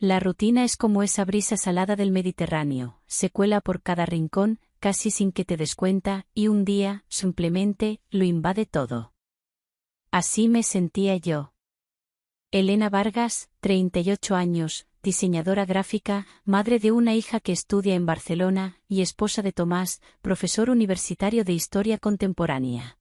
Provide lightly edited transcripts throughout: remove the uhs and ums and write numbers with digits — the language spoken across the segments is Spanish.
La rutina es como esa brisa salada del Mediterráneo, se cuela por cada rincón, casi sin que te des cuenta, y un día, simplemente, lo invade todo. Así me sentía yo. Elena Vargas, 38 años, diseñadora gráfica, madre de una hija que estudia en Barcelona, y esposa de Tomás, profesor universitario de Historia Contemporánea.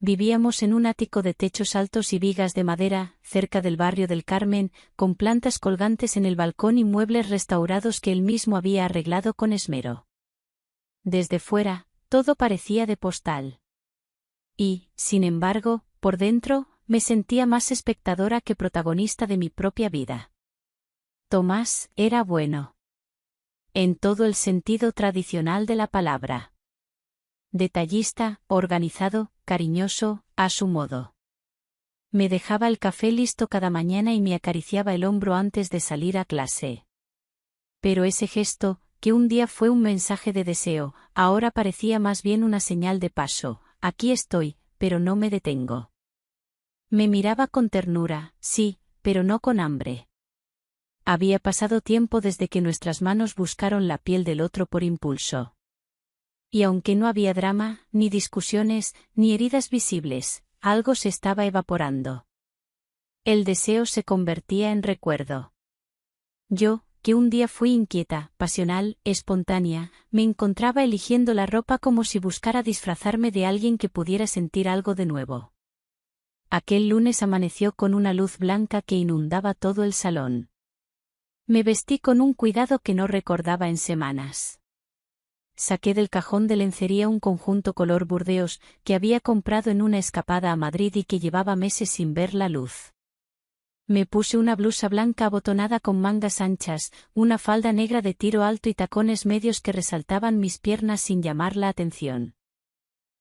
Vivíamos en un ático de techos altos y vigas de madera, cerca del barrio del Carmen, con plantas colgantes en el balcón y muebles restaurados que él mismo había arreglado con esmero. Desde fuera, todo parecía de postal. Y, sin embargo, por dentro, me sentía más espectadora que protagonista de mi propia vida. Tomás era bueno. En todo el sentido tradicional de la palabra. Detallista, organizado, cariñoso, a su modo. Me dejaba el café listo cada mañana y me acariciaba el hombro antes de salir a clase. Pero ese gesto, que un día fue un mensaje de deseo, ahora parecía más bien una señal de paso. Aquí estoy, pero no me detengo. Me miraba con ternura, sí, pero no con hambre. Había pasado tiempo desde que nuestras manos buscaron la piel del otro por impulso. Y aunque no había drama, ni discusiones, ni heridas visibles, algo se estaba evaporando. El deseo se convertía en recuerdo. Yo, que un día fui inquieta, pasional, espontánea, me encontraba eligiendo la ropa como si buscara disfrazarme de alguien que pudiera sentir algo de nuevo. Aquel lunes amaneció con una luz blanca que inundaba todo el salón. Me vestí con un cuidado que no recordaba en semanas. Saqué del cajón de lencería un conjunto color burdeos que había comprado en una escapada a Madrid y que llevaba meses sin ver la luz. Me puse una blusa blanca abotonada con mangas anchas, una falda negra de tiro alto y tacones medios que resaltaban mis piernas sin llamar la atención.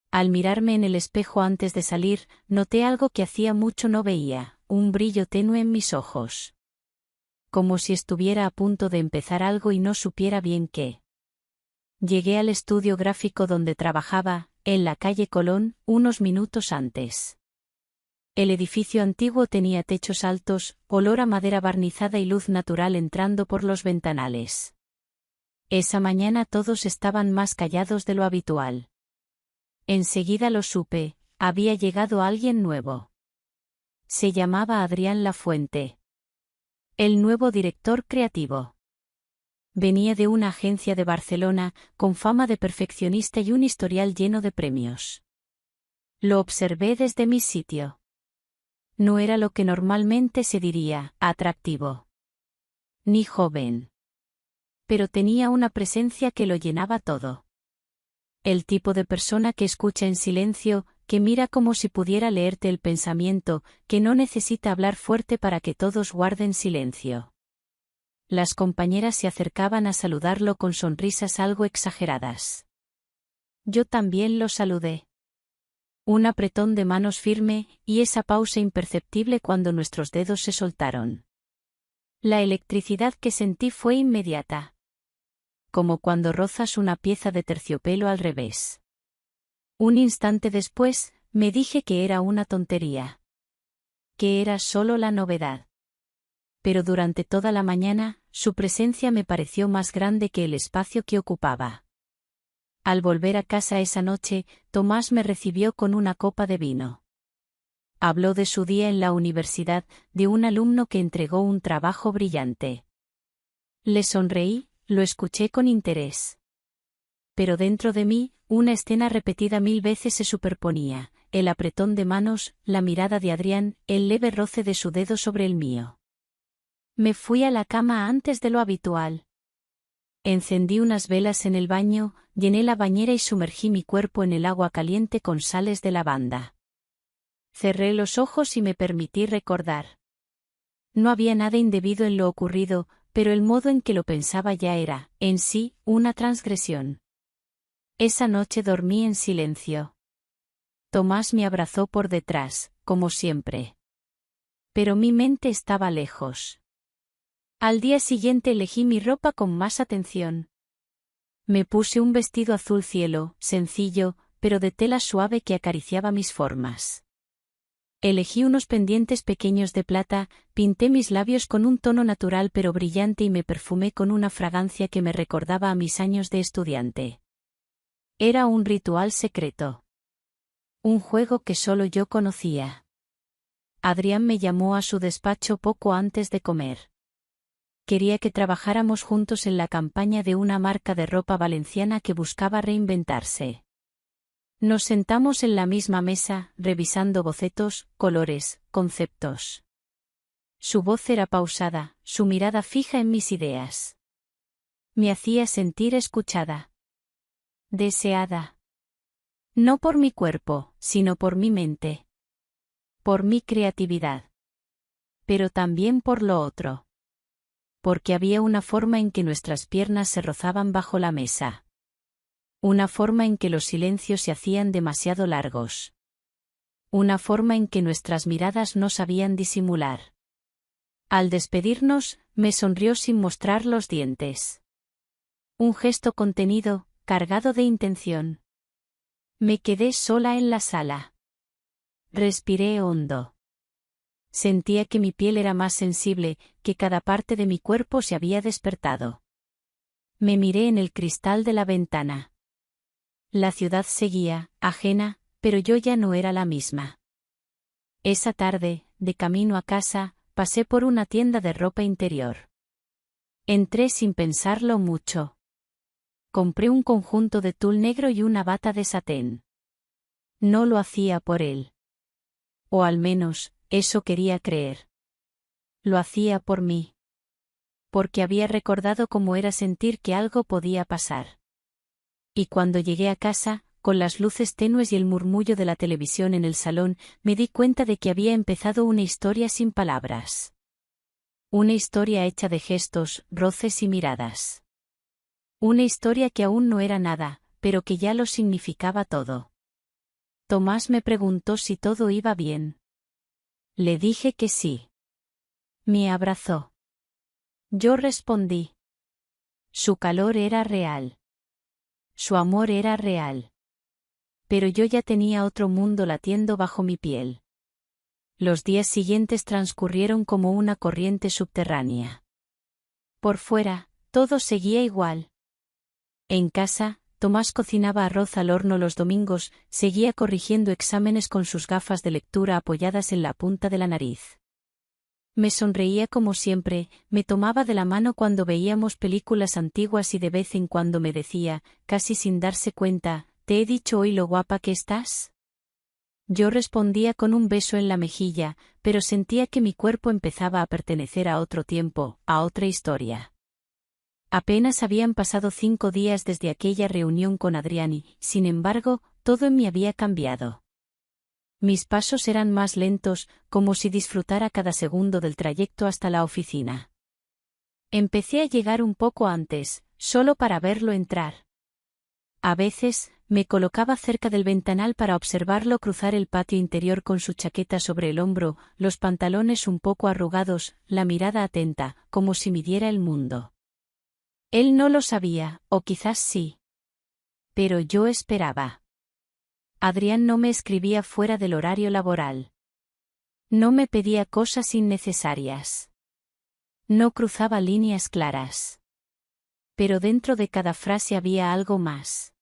Al mirarme en el espejo antes de salir, noté algo que hacía mucho no veía, un brillo tenue en mis ojos. Como si estuviera a punto de empezar algo y no supiera bien qué. Llegué al estudio gráfico donde trabajaba, en la calle Colón, unos minutos antes. El edificio antiguo tenía techos altos, olor a madera barnizada y luz natural entrando por los ventanales. Esa mañana todos estaban más callados de lo habitual. Enseguida lo supe, había llegado alguien nuevo. Se llamaba Adrián Lafuente. El nuevo director creativo. Venía de una agencia de Barcelona, con fama de perfeccionista y un historial lleno de premios. Lo observé desde mi sitio. No era lo que normalmente se diría, atractivo. Ni joven. Pero tenía una presencia que lo llenaba todo. El tipo de persona que escucha en silencio, que mira como si pudiera leerte el pensamiento, que no necesita hablar fuerte para que todos guarden silencio. Las compañeras se acercaban a saludarlo con sonrisas algo exageradas. Yo también lo saludé. Un apretón de manos firme, y esa pausa imperceptible cuando nuestros dedos se soltaron. La electricidad que sentí fue inmediata. Como cuando rozas una pieza de terciopelo al revés. Un instante después, me dije que era una tontería. Que era solo la novedad. Pero durante toda la mañana, su presencia me pareció más grande que el espacio que ocupaba. Al volver a casa esa noche, Tomás me recibió con una copa de vino. Habló de su día en la universidad, de un alumno que entregó un trabajo brillante. Le sonreí, lo escuché con interés. Pero dentro de mí, una escena repetida 1000 veces se superponía, el apretón de manos, la mirada de Adrián, el leve roce de su dedo sobre el mío. Me fui a la cama antes de lo habitual. Encendí unas velas en el baño, llené la bañera y sumergí mi cuerpo en el agua caliente con sales de lavanda. Cerré los ojos y me permití recordar. No había nada indebido en lo ocurrido, pero el modo en que lo pensaba ya era, en sí, una transgresión. Esa noche dormí en silencio. Tomás me abrazó por detrás, como siempre. Pero mi mente estaba lejos. Al día siguiente elegí mi ropa con más atención. Me puse un vestido azul cielo, sencillo, pero de tela suave que acariciaba mis formas. Elegí unos pendientes pequeños de plata, pinté mis labios con un tono natural pero brillante y me perfumé con una fragancia que me recordaba a mis años de estudiante. Era un ritual secreto. Un juego que solo yo conocía. Adrián me llamó a su despacho poco antes de comer. Quería que trabajáramos juntos en la campaña de una marca de ropa valenciana que buscaba reinventarse. Nos sentamos en la misma mesa, revisando bocetos, colores, conceptos. Su voz era pausada, su mirada fija en mis ideas. Me hacía sentir escuchada. Deseada. No por mi cuerpo, sino por mi mente. Por mi creatividad. Pero también por lo otro. Porque había una forma en que nuestras piernas se rozaban bajo la mesa. Una forma en que los silencios se hacían demasiado largos. Una forma en que nuestras miradas no sabían disimular. Al despedirnos, me sonrió sin mostrar los dientes. Un gesto contenido, cargado de intención. Me quedé sola en la sala. Respiré hondo. Sentía que mi piel era más sensible, que cada parte de mi cuerpo se había despertado. Me miré en el cristal de la ventana. La ciudad seguía, ajena, pero yo ya no era la misma. Esa tarde, de camino a casa, pasé por una tienda de ropa interior. Entré sin pensarlo mucho. Compré un conjunto de tul negro y una bata de satén. No lo hacía por él. O al menos, eso quería creer. Lo hacía por mí. Porque había recordado cómo era sentir que algo podía pasar. Y cuando llegué a casa, con las luces tenues y el murmullo de la televisión en el salón, me di cuenta de que había empezado una historia sin palabras. Una historia hecha de gestos, roces y miradas. Una historia que aún no era nada, pero que ya lo significaba todo. Tomás me preguntó si todo iba bien. Le dije que sí. Me abrazó. Yo respondí. Su calor era real. Su amor era real. Pero yo ya tenía otro mundo latiendo bajo mi piel. Los días siguientes transcurrieron como una corriente subterránea. Por fuera, todo seguía igual. En casa, Tomás cocinaba arroz al horno los domingos, seguía corrigiendo exámenes con sus gafas de lectura apoyadas en la punta de la nariz. Me sonreía como siempre, me tomaba de la mano cuando veíamos películas antiguas y de vez en cuando me decía, casi sin darse cuenta, ¿te he dicho hoy lo guapa que estás? Yo respondía con un beso en la mejilla, pero sentía que mi cuerpo empezaba a pertenecer a otro tiempo, a otra historia. Apenas habían pasado 5 días desde aquella reunión con Adrián y, sin embargo, todo en mí había cambiado. Mis pasos eran más lentos, como si disfrutara cada segundo del trayecto hasta la oficina. Empecé a llegar un poco antes, solo para verlo entrar. A veces, me colocaba cerca del ventanal para observarlo cruzar el patio interior con su chaqueta sobre el hombro, los pantalones un poco arrugados, la mirada atenta, como si midiera el mundo. Él no lo sabía, o quizás sí. Pero yo esperaba. Adrián no me escribía fuera del horario laboral. No me pedía cosas innecesarias. No cruzaba líneas claras. Pero dentro de cada frase había algo más.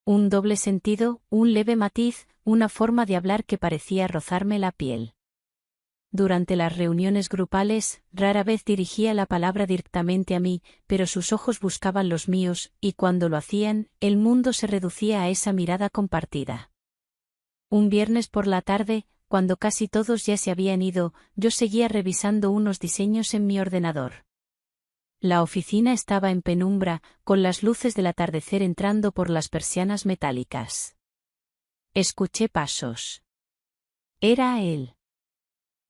Un doble sentido, un leve matiz, una forma de hablar que parecía rozarme la piel. Durante las reuniones grupales, rara vez dirigía la palabra directamente a mí, pero sus ojos buscaban los míos, y cuando lo hacían, el mundo se reducía a esa mirada compartida. Un viernes por la tarde, cuando casi todos ya se habían ido, yo seguía revisando unos diseños en mi ordenador. La oficina estaba en penumbra, con las luces del atardecer entrando por las persianas metálicas. Escuché pasos. Era él.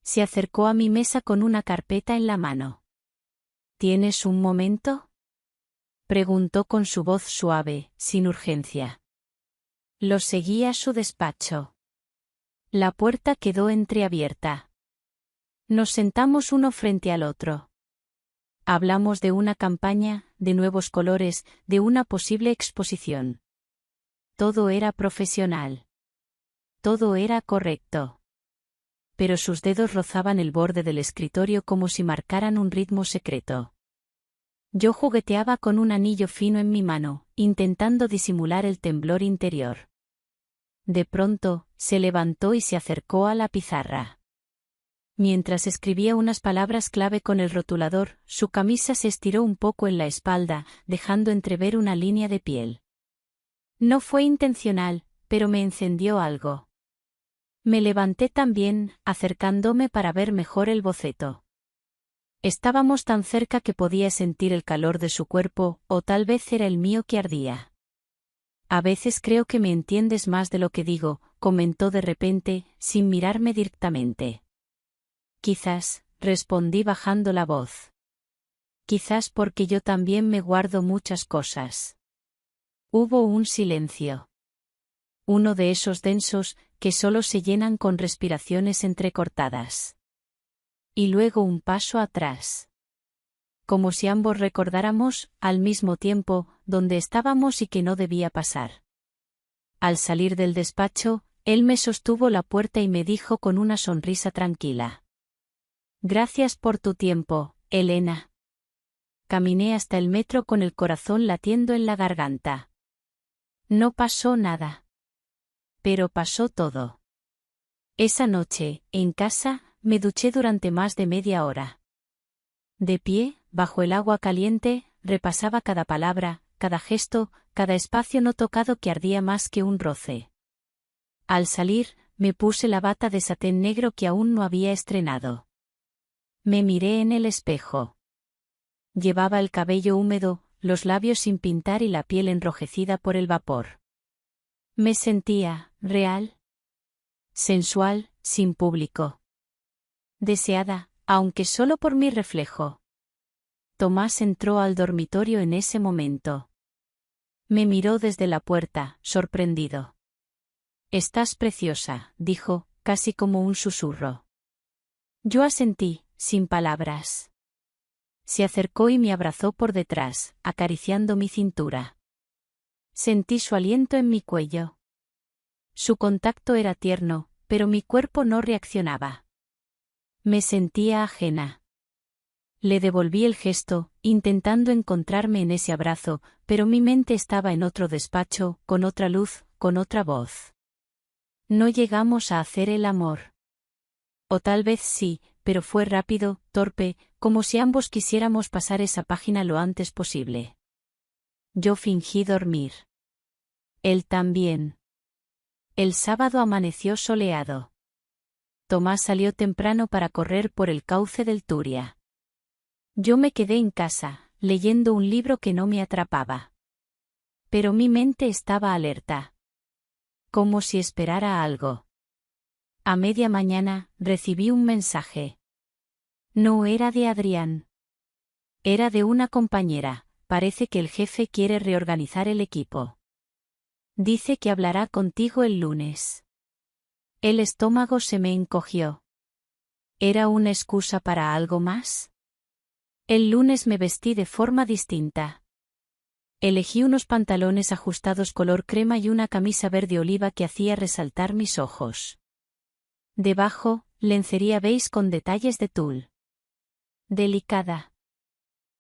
Se acercó a mi mesa con una carpeta en la mano. ¿Tienes un momento? Preguntó con su voz suave, sin urgencia. Lo seguí a su despacho. La puerta quedó entreabierta. Nos sentamos uno frente al otro. Hablamos de una campaña, de nuevos colores, de una posible exposición. Todo era profesional. Todo era correcto. pero sus dedos rozaban el borde del escritorio como si marcaran un ritmo secreto. Yo jugueteaba con un anillo fino en mi mano, intentando disimular el temblor interior. De pronto, se levantó y se acercó a la pizarra. Mientras escribía unas palabras clave con el rotulador, su camisa se estiró un poco en la espalda, dejando entrever una línea de piel. No fue intencional, pero me encendió algo. Me levanté también, acercándome para ver mejor el boceto. Estábamos tan cerca que podía sentir el calor de su cuerpo, o tal vez era el mío que ardía. A veces creo que me entiendes más de lo que digo, comentó de repente, sin mirarme directamente. Quizás, respondí bajando la voz. Quizás porque yo también me guardo muchas cosas. Hubo un silencio. Uno de esos densos, que solo se llenan con respiraciones entrecortadas. Y luego un paso atrás. Como si ambos recordáramos, al mismo tiempo, dónde estábamos y que no debía pasar. Al salir del despacho, él me sostuvo la puerta y me dijo con una sonrisa tranquila. Gracias por tu tiempo, Elena. Caminé hasta el metro con el corazón latiendo en la garganta. No pasó nada. Pero pasó todo. Esa noche, en casa, me duché durante más de media hora. De pie, bajo el agua caliente, repasaba cada palabra, cada gesto, cada espacio no tocado que ardía más que un roce. Al salir, me puse la bata de satén negro que aún no había estrenado. Me miré en el espejo. Llevaba el cabello húmedo, los labios sin pintar y la piel enrojecida por el vapor. Me sentía real, sensual, sin público. Deseada, aunque solo por mi reflejo. Tomás entró al dormitorio en ese momento. Me miró desde la puerta, sorprendido. Estás preciosa, dijo, casi como un susurro. Yo asentí, sin palabras. Se acercó y me abrazó por detrás, acariciando mi cintura. Sentí su aliento en mi cuello. Su contacto era tierno, pero mi cuerpo no reaccionaba. Me sentía ajena. Le devolví el gesto, intentando encontrarme en ese abrazo, pero mi mente estaba en otro despacho, con otra luz, con otra voz. No llegamos a hacer el amor. O tal vez sí, pero fue rápido, torpe, como si ambos quisiéramos pasar esa página lo antes posible. Yo fingí dormir. Él también. El sábado amaneció soleado. Tomás salió temprano para correr por el cauce del Turia. Yo me quedé en casa, leyendo un libro que no me atrapaba. Pero mi mente estaba alerta. Como si esperara algo. A media mañana, recibí un mensaje. No era de Adrián. Era de una compañera, parece que el jefe quiere reorganizar el equipo. Dice que hablará contigo el lunes. El estómago se me encogió. ¿Era una excusa para algo más? El lunes me vestí de forma distinta. Elegí unos pantalones ajustados color crema y una camisa verde oliva que hacía resaltar mis ojos. Debajo, lencería beige con detalles de tul. Delicada.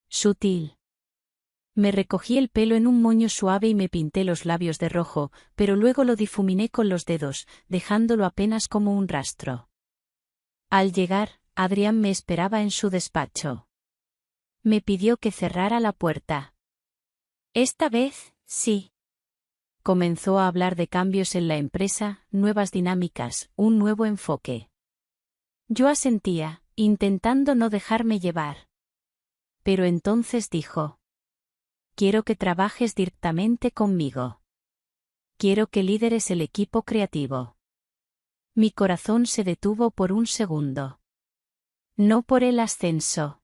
Sutil. Me recogí el pelo en un moño suave y me pinté los labios de rojo, pero luego lo difuminé con los dedos, dejándolo apenas como un rastro. Al llegar, Adrián me esperaba en su despacho. Me pidió que cerrara la puerta. Esta vez, sí. Comenzó a hablar de cambios en la empresa, nuevas dinámicas, un nuevo enfoque. Yo asentía, intentando no dejarme llevar. Pero entonces dijo: quiero que trabajes directamente conmigo. Quiero que lideres el equipo creativo. Mi corazón se detuvo por un segundo. No por el ascenso.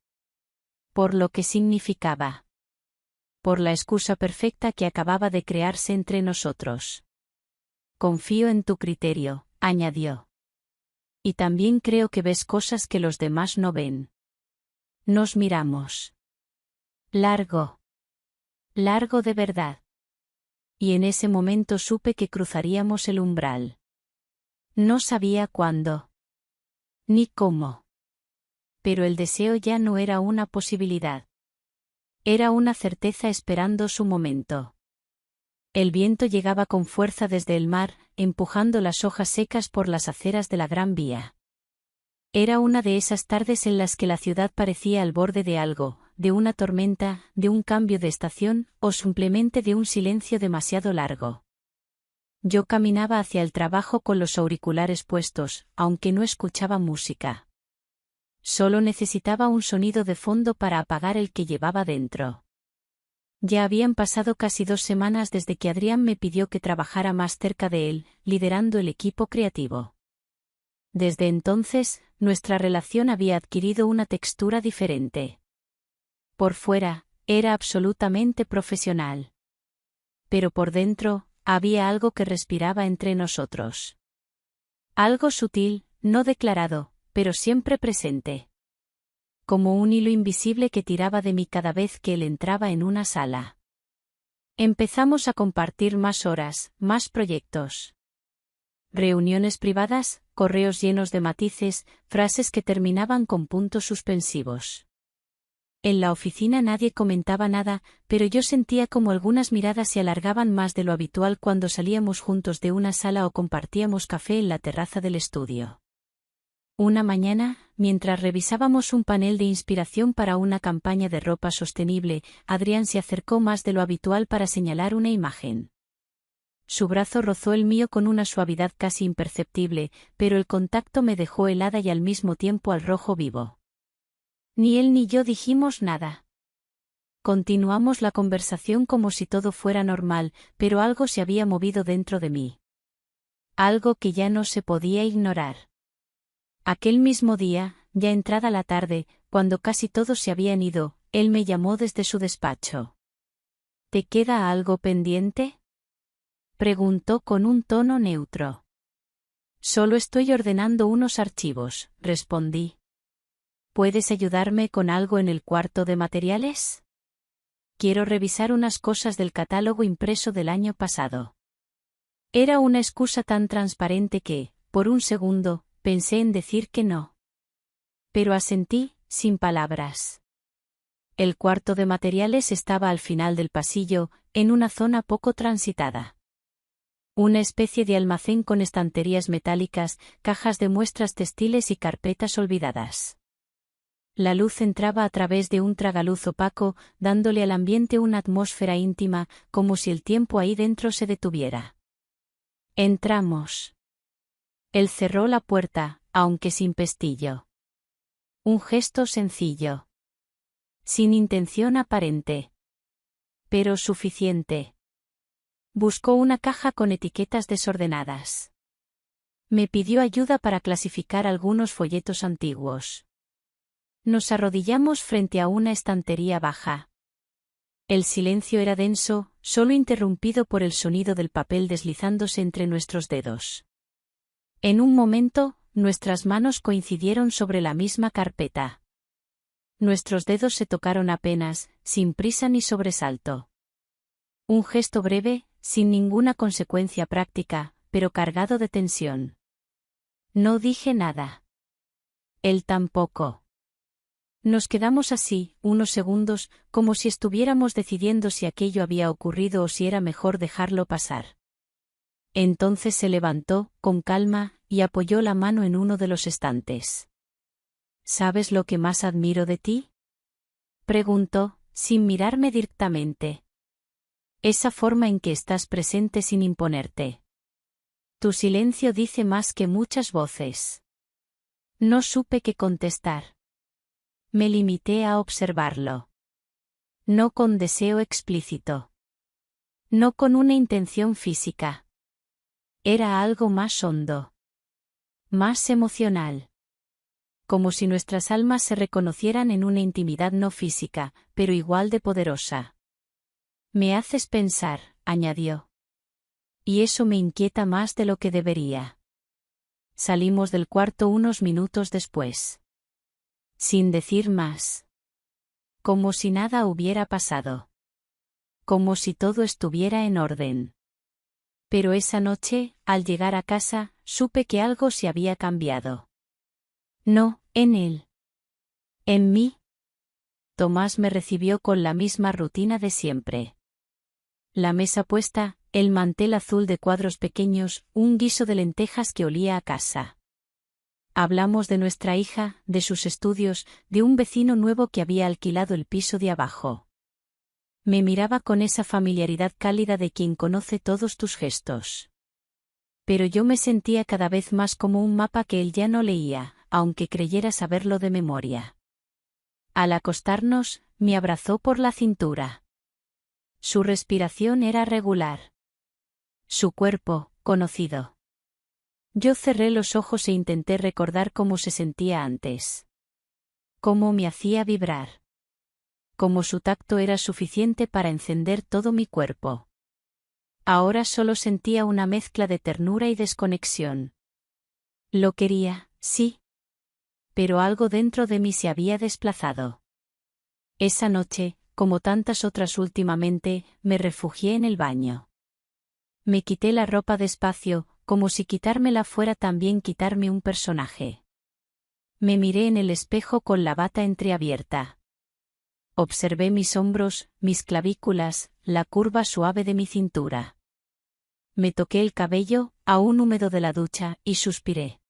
Por lo que significaba. Por la excusa perfecta que acababa de crearse entre nosotros. Confío en tu criterio, añadió. Y también creo que ves cosas que los demás no ven. Nos miramos. Largo. Largo de verdad. Y en ese momento supe que cruzaríamos el umbral. No sabía cuándo. ni cómo. Pero el deseo ya no era una posibilidad. Era una certeza esperando su momento. El viento llegaba con fuerza desde el mar, empujando las hojas secas por las aceras de la Gran Vía. Era una de esas tardes en las que la ciudad parecía al borde de algo, de una tormenta, de un cambio de estación, o simplemente de un silencio demasiado largo. Yo caminaba hacia el trabajo con los auriculares puestos, aunque no escuchaba música. Solo necesitaba un sonido de fondo para apagar el que llevaba dentro. Ya habían pasado casi 2 semanas desde que Adrián me pidió que trabajara más cerca de él, liderando el equipo creativo. Desde entonces, nuestra relación había adquirido una textura diferente. Por fuera, era absolutamente profesional. Pero por dentro, había algo que respiraba entre nosotros. Algo sutil, no declarado, pero siempre presente. Como un hilo invisible que tiraba de mí cada vez que él entraba en una sala. Empezamos a compartir más horas, más proyectos. Reuniones privadas, correos llenos de matices, frases que terminaban con puntos suspensivos. En la oficina nadie comentaba nada, pero yo sentía como algunas miradas se alargaban más de lo habitual cuando salíamos juntos de una sala o compartíamos café en la terraza del estudio. Una mañana, mientras revisábamos un panel de inspiración para una campaña de ropa sostenible, Adrián se acercó más de lo habitual para señalar una imagen. Su brazo rozó el mío con una suavidad casi imperceptible, pero el contacto me dejó helada y al mismo tiempo al rojo vivo. Ni él ni yo dijimos nada. Continuamos la conversación como si todo fuera normal, pero algo se había movido dentro de mí. Algo que ya no se podía ignorar. Aquel mismo día, ya entrada la tarde, cuando casi todos se habían ido, él me llamó desde su despacho. ¿Te queda algo pendiente?, preguntó con un tono neutro. Solo estoy ordenando unos archivos, respondí. ¿Puedes ayudarme con algo en el cuarto de materiales? Quiero revisar unas cosas del catálogo impreso del año pasado. Era una excusa tan transparente que, por un segundo, pensé en decir que no. Pero asentí, sin palabras. El cuarto de materiales estaba al final del pasillo, en una zona poco transitada. Una especie de almacén con estanterías metálicas, cajas de muestras textiles y carpetas olvidadas. La luz entraba a través de un tragaluz opaco, dándole al ambiente una atmósfera íntima, como si el tiempo ahí dentro se detuviera. Entramos. Él cerró la puerta, aunque sin pestillo. Un gesto sencillo. Sin intención aparente. Pero suficiente. Buscó una caja con etiquetas desordenadas. Me pidió ayuda para clasificar algunos folletos antiguos. Nos arrodillamos frente a una estantería baja. El silencio era denso, solo interrumpido por el sonido del papel deslizándose entre nuestros dedos. En un momento, nuestras manos coincidieron sobre la misma carpeta. Nuestros dedos se tocaron apenas, sin prisa ni sobresalto. Un gesto breve, sin ninguna consecuencia práctica, pero cargado de tensión. No dije nada. Él tampoco. Nos quedamos así, unos segundos, como si estuviéramos decidiendo si aquello había ocurrido o si era mejor dejarlo pasar. Entonces se levantó, con calma, y apoyó la mano en uno de los estantes. ¿Sabes lo que más admiro de ti?, preguntó, sin mirarme directamente. Esa forma en que estás presente sin imponerte. Tu silencio dice más que muchas voces. No supe qué contestar. Me limité a observarlo. No con deseo explícito. No con una intención física. Era algo más hondo. Más emocional. Como si nuestras almas se reconocieran en una intimidad no física, pero igual de poderosa. Me haces pensar, añadió. Y eso me inquieta más de lo que debería. Salimos del cuarto unos minutos después. Sin decir más. Como si nada hubiera pasado. Como si todo estuviera en orden. Pero esa noche, al llegar a casa, supe que algo se había cambiado. No, en él. En mí. Tomás me recibió con la misma rutina de siempre. La mesa puesta, el mantel azul de cuadros pequeños, un guiso de lentejas que olía a casa. Hablamos de nuestra hija, de sus estudios, de un vecino nuevo que había alquilado el piso de abajo. Me miraba con esa familiaridad cálida de quien conoce todos tus gestos. Pero yo me sentía cada vez más como un mapa que él ya no leía, aunque creyera saberlo de memoria. Al acostarnos, me abrazó por la cintura. Su respiración era regular. Su cuerpo, conocido. Yo cerré los ojos e intenté recordar cómo se sentía antes. Cómo me hacía vibrar. Cómo su tacto era suficiente para encender todo mi cuerpo. Ahora solo sentía una mezcla de ternura y desconexión. Lo quería, sí. Pero algo dentro de mí se había desplazado. Esa noche, como tantas otras últimamente, me refugié en el baño. Me quité la ropa despacio, como si quitármela fuera también quitarme un personaje. Me miré en el espejo con la bata entreabierta. Observé mis hombros, mis clavículas, la curva suave de mi cintura. Me toqué el cabello, aún húmedo de la ducha, y suspiré.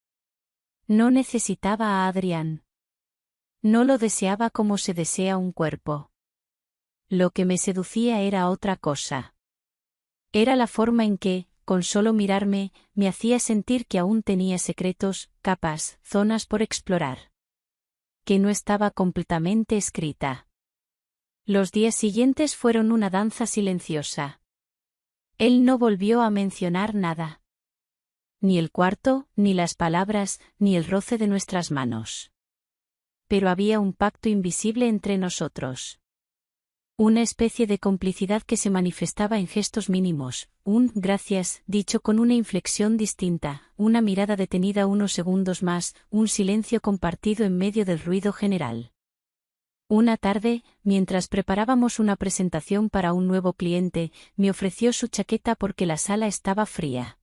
No necesitaba a Adrián. No lo deseaba como se desea un cuerpo. Lo que me seducía era otra cosa. Era la forma en que, con solo mirarme, me hacía sentir que aún tenía secretos, capas, zonas por explorar. Que no estaba completamente escrita. Los días siguientes fueron una danza silenciosa. Él no volvió a mencionar nada. Ni el cuarto, ni las palabras, ni el roce de nuestras manos. Pero había un pacto invisible entre nosotros. Una especie de complicidad que se manifestaba en gestos mínimos, un gracias dicho con una inflexión distinta, una mirada detenida unos segundos más, un silencio compartido en medio del ruido general. Una tarde, mientras preparábamos una presentación para un nuevo cliente, me ofreció su chaqueta porque la sala estaba fría.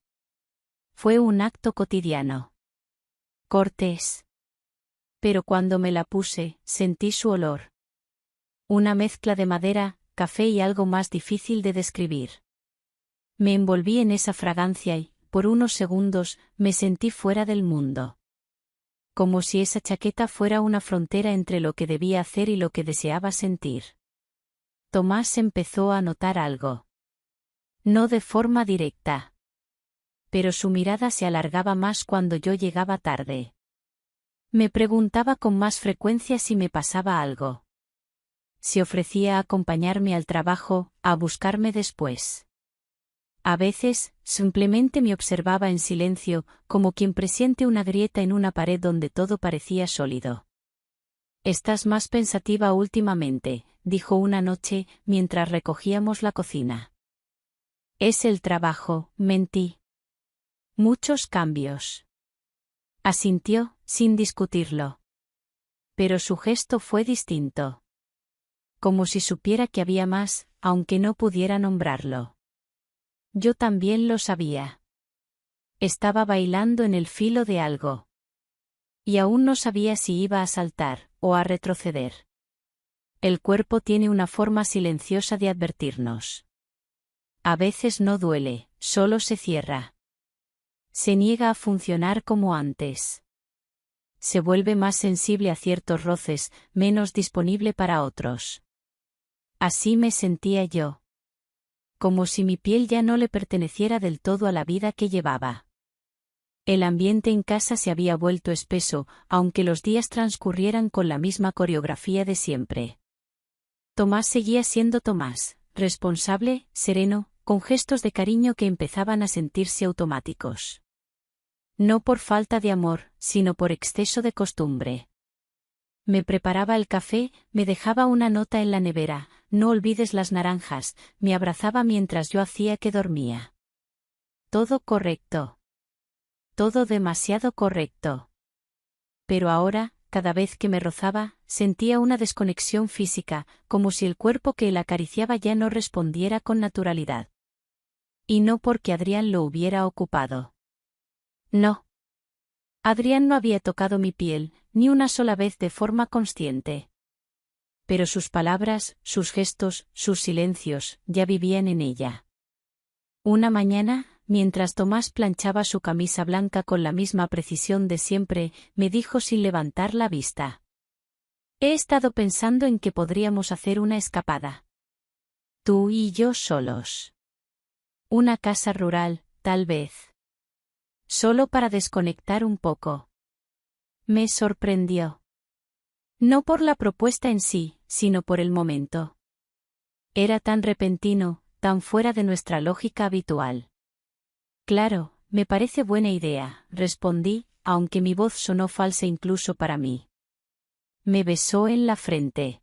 Fue un acto cotidiano. Cortés. Pero cuando me la puse, sentí su olor. Una mezcla de madera, café y algo más difícil de describir. Me envolví en esa fragancia y, por unos segundos, me sentí fuera del mundo. Como si esa chaqueta fuera una frontera entre lo que debía hacer y lo que deseaba sentir. Tomás empezó a notar algo. No de forma directa. Pero su mirada se alargaba más cuando yo llegaba tarde. Me preguntaba con más frecuencia si me pasaba algo. Se ofrecía a acompañarme al trabajo, a buscarme después. A veces, simplemente me observaba en silencio, como quien presiente una grieta en una pared donde todo parecía sólido. «Estás más pensativa últimamente», dijo una noche, mientras recogíamos la cocina. «Es el trabajo», mentí. «Muchos cambios». Asintió, sin discutirlo. Pero su gesto fue distinto. Como si supiera que había más, aunque no pudiera nombrarlo. Yo también lo sabía. Estaba bailando en el filo de algo. Y aún no sabía si iba a saltar, o a retroceder. El cuerpo tiene una forma silenciosa de advertirnos. A veces no duele, solo se cierra. Se niega a funcionar como antes. Se vuelve más sensible a ciertos roces, menos disponible para otros. Así me sentía yo. Como si mi piel ya no le perteneciera del todo a la vida que llevaba. El ambiente en casa se había vuelto espeso, aunque los días transcurrieran con la misma coreografía de siempre. Tomás seguía siendo Tomás, responsable, sereno, con gestos de cariño que empezaban a sentirse automáticos. No por falta de amor, sino por exceso de costumbre. Me preparaba el café, me dejaba una nota en la nevera, no olvides las naranjas, me abrazaba mientras yo hacía que dormía. Todo correcto. Todo demasiado correcto. Pero ahora, cada vez que me rozaba, sentía una desconexión física, como si el cuerpo que él acariciaba ya no respondiera con naturalidad. Y no porque Adrián lo hubiera ocupado. No. Adrián no había tocado mi piel, ni una sola vez de forma consciente. Pero sus palabras, sus gestos, sus silencios, ya vivían en ella. Una mañana, mientras Tomás planchaba su camisa blanca con la misma precisión de siempre, me dijo sin levantar la vista: «He estado pensando en que podríamos hacer una escapada. Tú y yo solos. Una casa rural, tal vez. Solo para desconectar un poco». Me sorprendió. No por la propuesta en sí, sino por el momento. Era tan repentino, tan fuera de nuestra lógica habitual. «Claro, me parece buena idea», respondí, aunque mi voz sonó falsa incluso para mí. Me besó en la frente.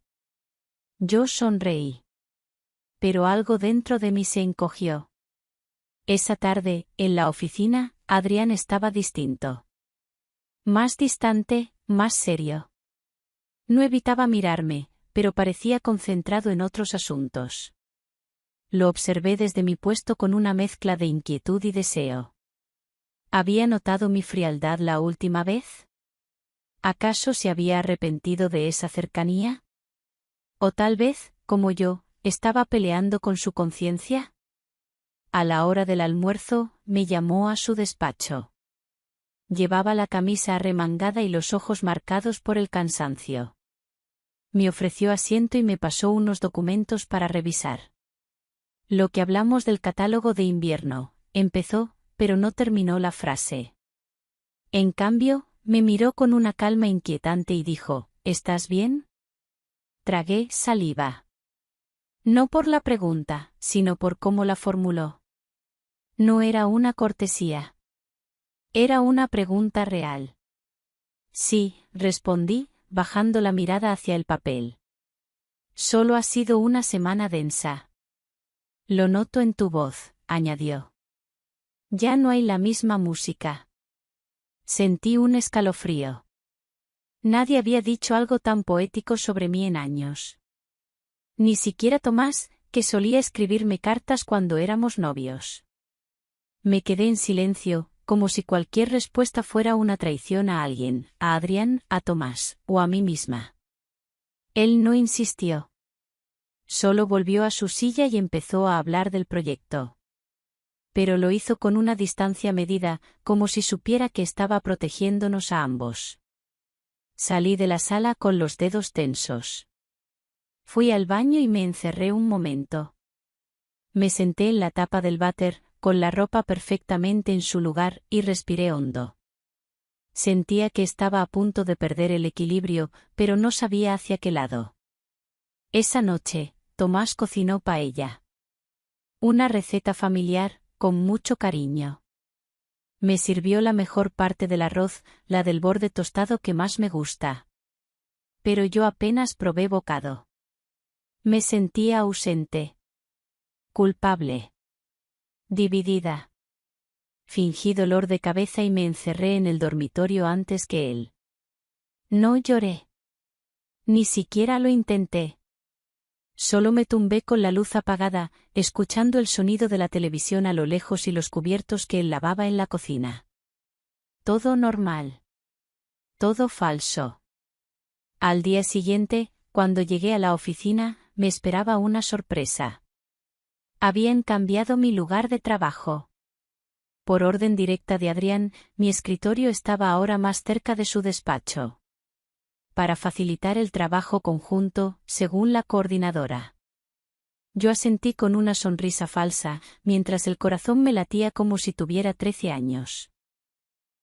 Yo sonreí. Pero algo dentro de mí se encogió. Esa tarde, en la oficina, Adrián estaba distinto. Más distante, más serio. No evitaba mirarme, pero parecía concentrado en otros asuntos. Lo observé desde mi puesto con una mezcla de inquietud y deseo. ¿Había notado mi frialdad la última vez? ¿Acaso se había arrepentido de esa cercanía? ¿O tal vez, como yo, estaba peleando con su conciencia? A la hora del almuerzo, me llamó a su despacho. Llevaba la camisa arremangada y los ojos marcados por el cansancio. Me ofreció asiento y me pasó unos documentos para revisar. «Lo que hablamos del catálogo de invierno», empezó, pero no terminó la frase. En cambio, me miró con una calma inquietante y dijo: «¿Estás bien?». Tragué saliva. No por la pregunta, sino por cómo la formuló. No era una cortesía. Era una pregunta real. «Sí», respondí, bajando la mirada hacia el papel. «Solo ha sido una semana densa». «Lo noto en tu voz», añadió. «Ya no hay la misma música». Sentí un escalofrío. Nadie había dicho algo tan poético sobre mí en años. Ni siquiera Tomás, que solía escribirme cartas cuando éramos novios. Me quedé en silencio, como si cualquier respuesta fuera una traición a alguien, a Adrián, a Tomás, o a mí misma. Él no insistió. Solo volvió a su silla y empezó a hablar del proyecto. Pero lo hizo con una distancia medida, como si supiera que estaba protegiéndonos a ambos. Salí de la sala con los dedos tensos. Fui al baño y me encerré un momento. Me senté en la tapa del váter, con la ropa perfectamente en su lugar, y respiré hondo. Sentía que estaba a punto de perder el equilibrio, pero no sabía hacia qué lado. Esa noche, Tomás cocinó paella. Una receta familiar, con mucho cariño. Me sirvió la mejor parte del arroz, la del borde tostado que más me gusta. Pero yo apenas probé bocado. Me sentía ausente. Culpable. Dividida. Fingí dolor de cabeza y me encerré en el dormitorio antes que él. No lloré. Ni siquiera lo intenté. Solo me tumbé con la luz apagada, escuchando el sonido de la televisión a lo lejos y los cubiertos que él lavaba en la cocina. Todo normal. Todo falso. Al día siguiente, cuando llegué a la oficina, me esperaba una sorpresa. Habían cambiado mi lugar de trabajo. Por orden directa de Adrián, mi escritorio estaba ahora más cerca de su despacho. Para facilitar el trabajo conjunto, según la coordinadora. Yo asentí con una sonrisa falsa, mientras el corazón me latía como si tuviera 13 años.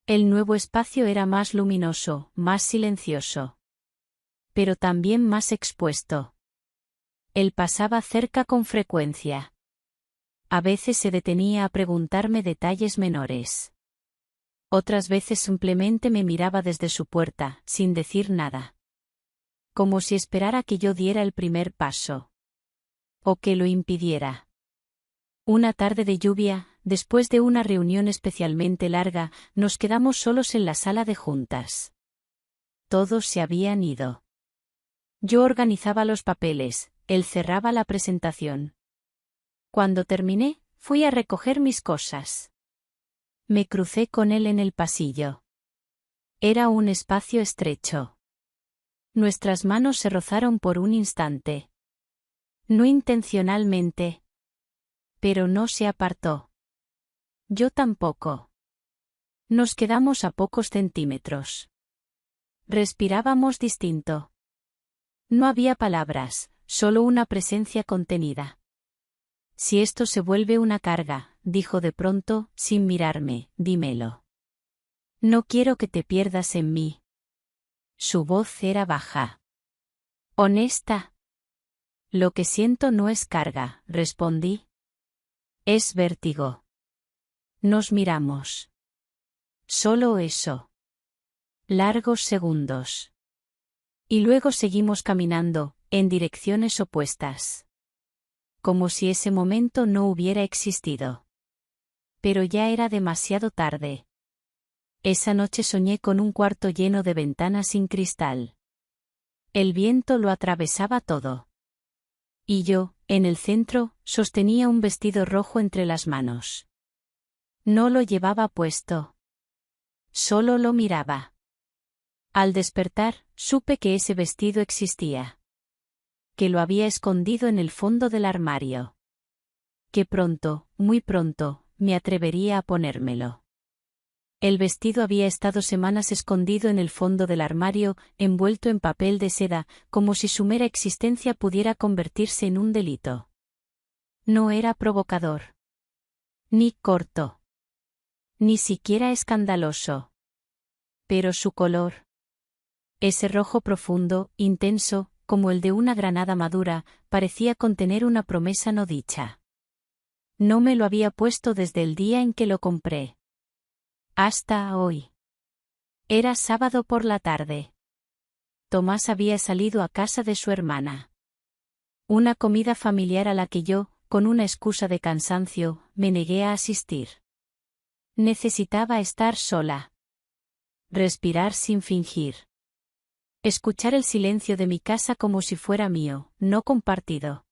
El nuevo espacio era más luminoso, más silencioso. Pero también más expuesto. Él pasaba cerca con frecuencia. A veces se detenía a preguntarme detalles menores. Otras veces simplemente me miraba desde su puerta, sin decir nada. Como si esperara que yo diera el primer paso. O que lo impidiera. Una tarde de lluvia, después de una reunión especialmente larga, nos quedamos solos en la sala de juntas. Todos se habían ido. Yo organizaba los papeles, él cerraba la presentación. Cuando terminé, fui a recoger mis cosas. Me crucé con él en el pasillo. Era un espacio estrecho. Nuestras manos se rozaron por un instante. No intencionalmente. Pero no se apartó. Yo tampoco. Nos quedamos a pocos centímetros. Respirábamos distinto. No había palabras, solo una presencia contenida. Si esto se vuelve una carga, dijo de pronto, sin mirarme, dímelo. No quiero que te pierdas en mí. Su voz era baja. Honesta. Lo que siento no es carga, respondí. Es vértigo. Nos miramos. Solo eso. Largos segundos. Y luego seguimos caminando, en direcciones opuestas. Como si ese momento no hubiera existido. Pero ya era demasiado tarde. Esa noche soñé con un cuarto lleno de ventanas sin cristal. El viento lo atravesaba todo. Y yo, en el centro, sostenía un vestido rojo entre las manos. No lo llevaba puesto. Solo lo miraba. Al despertar, supe que ese vestido existía. Que lo había escondido en el fondo del armario. Que pronto, muy pronto, me atrevería a ponérmelo. El vestido había estado semanas escondido en el fondo del armario, envuelto en papel de seda, como si su mera existencia pudiera convertirse en un delito. No era provocador. Ni corto. Ni siquiera escandaloso. Pero su color. Ese rojo profundo, intenso, como el de una granada madura, parecía contener una promesa no dicha. No me lo había puesto desde el día en que lo compré. Hasta hoy. Era sábado por la tarde. Tomás había salido a casa de su hermana. Una comida familiar a la que yo, con una excusa de cansancio, me negué a asistir. Necesitaba estar sola. Respirar sin fingir. Escuchar el silencio de mi casa como si fuera mío, no compartido.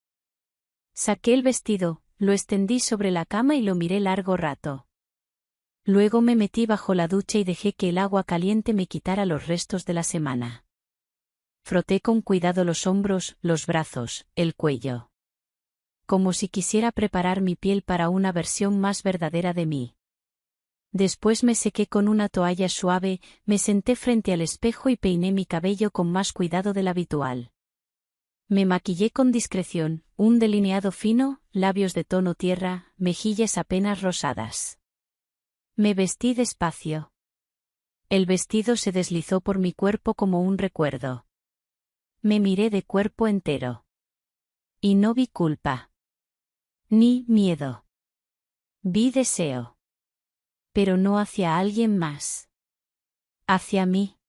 Saqué el vestido, lo extendí sobre la cama y lo miré largo rato. Luego me metí bajo la ducha y dejé que el agua caliente me quitara los restos de la semana. Froté con cuidado los hombros, los brazos, el cuello. Como si quisiera preparar mi piel para una versión más verdadera de mí. Después me sequé con una toalla suave, me senté frente al espejo y peiné mi cabello con más cuidado del habitual. Me maquillé con discreción, un delineado fino, labios de tono tierra, mejillas apenas rosadas. Me vestí despacio. El vestido se deslizó por mi cuerpo como un recuerdo. Me miré de cuerpo entero. Y no vi culpa. Ni miedo. Vi deseo. Pero no hacia alguien más. Hacia mí.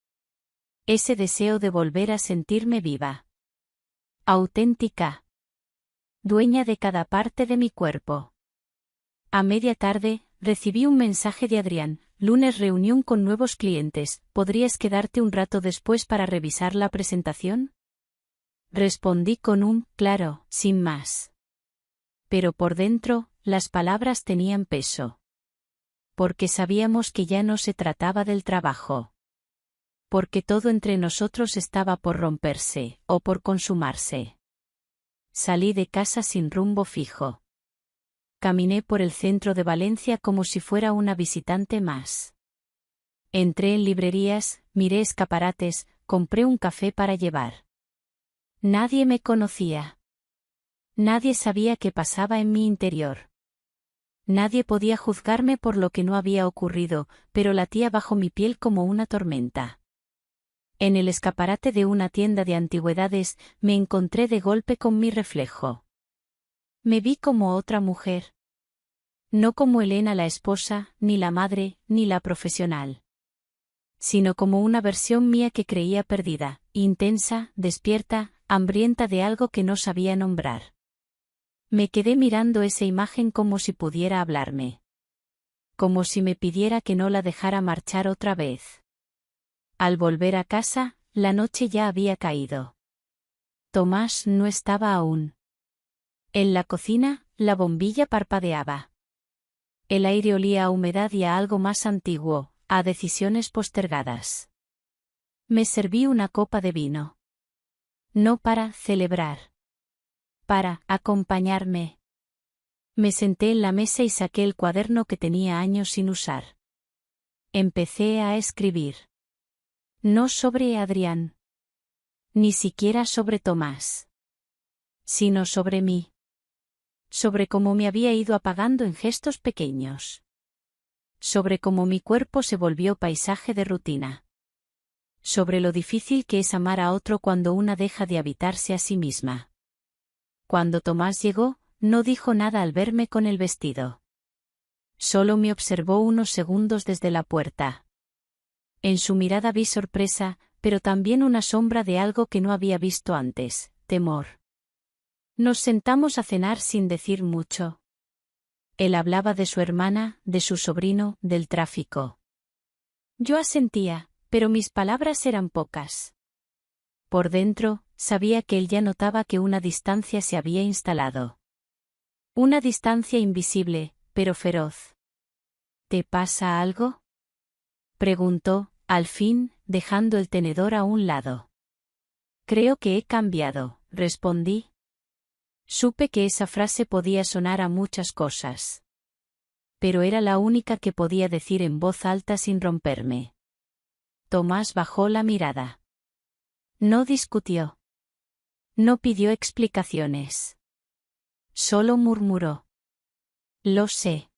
Ese deseo de volver a sentirme viva. Auténtica. Dueña de cada parte de mi cuerpo. A media tarde, recibí un mensaje de Adrián: lunes reunión con nuevos clientes, ¿podrías quedarte un rato después para revisar la presentación? Respondí con un claro, sin más. Pero por dentro, las palabras tenían peso. Porque sabíamos que ya no se trataba del trabajo. Porque todo entre nosotros estaba por romperse, o por consumarse. Salí de casa sin rumbo fijo. Caminé por el centro de Valencia como si fuera una visitante más. Entré en librerías, miré escaparates, compré un café para llevar. Nadie me conocía. Nadie sabía qué pasaba en mi interior. Nadie podía juzgarme por lo que no había ocurrido, pero latía bajo mi piel como una tormenta. En el escaparate de una tienda de antigüedades, me encontré de golpe con mi reflejo. Me vi como otra mujer. No como Elena la esposa, ni la madre, ni la profesional. Sino como una versión mía que creía perdida, intensa, despierta, hambrienta de algo que no sabía nombrar. Me quedé mirando esa imagen como si pudiera hablarme. Como si me pidiera que no la dejara marchar otra vez. Al volver a casa, la noche ya había caído. Tomás no estaba aún. En la cocina, la bombilla parpadeaba. El aire olía a humedad y a algo más antiguo, a decisiones postergadas. Me serví una copa de vino. No para celebrar. Para acompañarme. Me senté en la mesa y saqué el cuaderno que tenía años sin usar. Empecé a escribir. No sobre Adrián. Ni siquiera sobre Tomás. Sino sobre mí. Sobre cómo me había ido apagando en gestos pequeños. Sobre cómo mi cuerpo se volvió paisaje de rutina. Sobre lo difícil que es amar a otro cuando una deja de habitarse a sí misma. Cuando Tomás llegó, no dijo nada al verme con el vestido. Solo me observó unos segundos desde la puerta. En su mirada vi sorpresa, pero también una sombra de algo que no había visto antes, temor. Nos sentamos a cenar sin decir mucho. Él hablaba de su hermana, de su sobrino, del tráfico. Yo asentía, pero mis palabras eran pocas. Por dentro, sabía que él ya notaba que una distancia se había instalado. Una distancia invisible, pero feroz. ¿Te pasa algo?, preguntó, al fin, dejando el tenedor a un lado. Creo que he cambiado, respondí. Supe que esa frase podía sonar a muchas cosas. Pero era la única que podía decir en voz alta sin romperme. Tomás bajó la mirada. No discutió. No pidió explicaciones. Solo murmuró. Lo sé.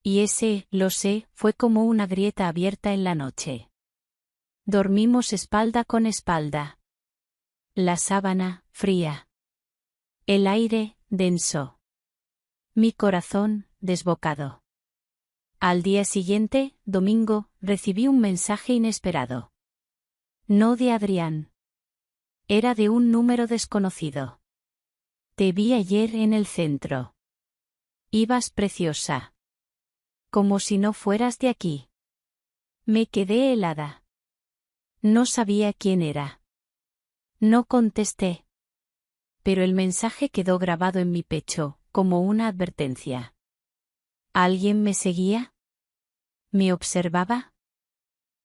Y ese, lo sé, fue como una grieta abierta en la noche. Dormimos espalda con espalda. La sábana, fría. El aire, denso. Mi corazón, desbocado. Al día siguiente, domingo, recibí un mensaje inesperado. No de Adrián. Era de un número desconocido. Te vi ayer en el centro. Ibas preciosa. Como si no fueras de aquí. Me quedé helada. No sabía quién era. No contesté. Pero el mensaje quedó grabado en mi pecho, como una advertencia. ¿Alguien me seguía? ¿Me observaba?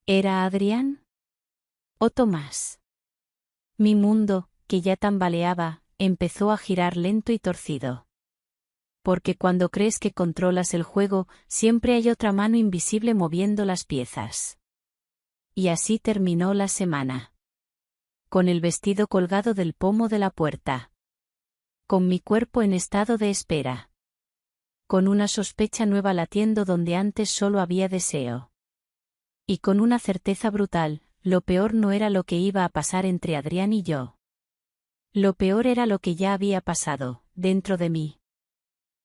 ¿Era Adrián? ¿O Tomás? Mi mundo, que ya tambaleaba, empezó a girar lento y torcido. Porque cuando crees que controlas el juego, siempre hay otra mano invisible moviendo las piezas. Y así terminó la semana. Con el vestido colgado del pomo de la puerta. Con mi cuerpo en estado de espera. Con una sospecha nueva latiendo donde antes solo había deseo. Y con una certeza brutal, lo peor no era lo que iba a pasar entre Adrián y yo. Lo peor era lo que ya había pasado, dentro de mí.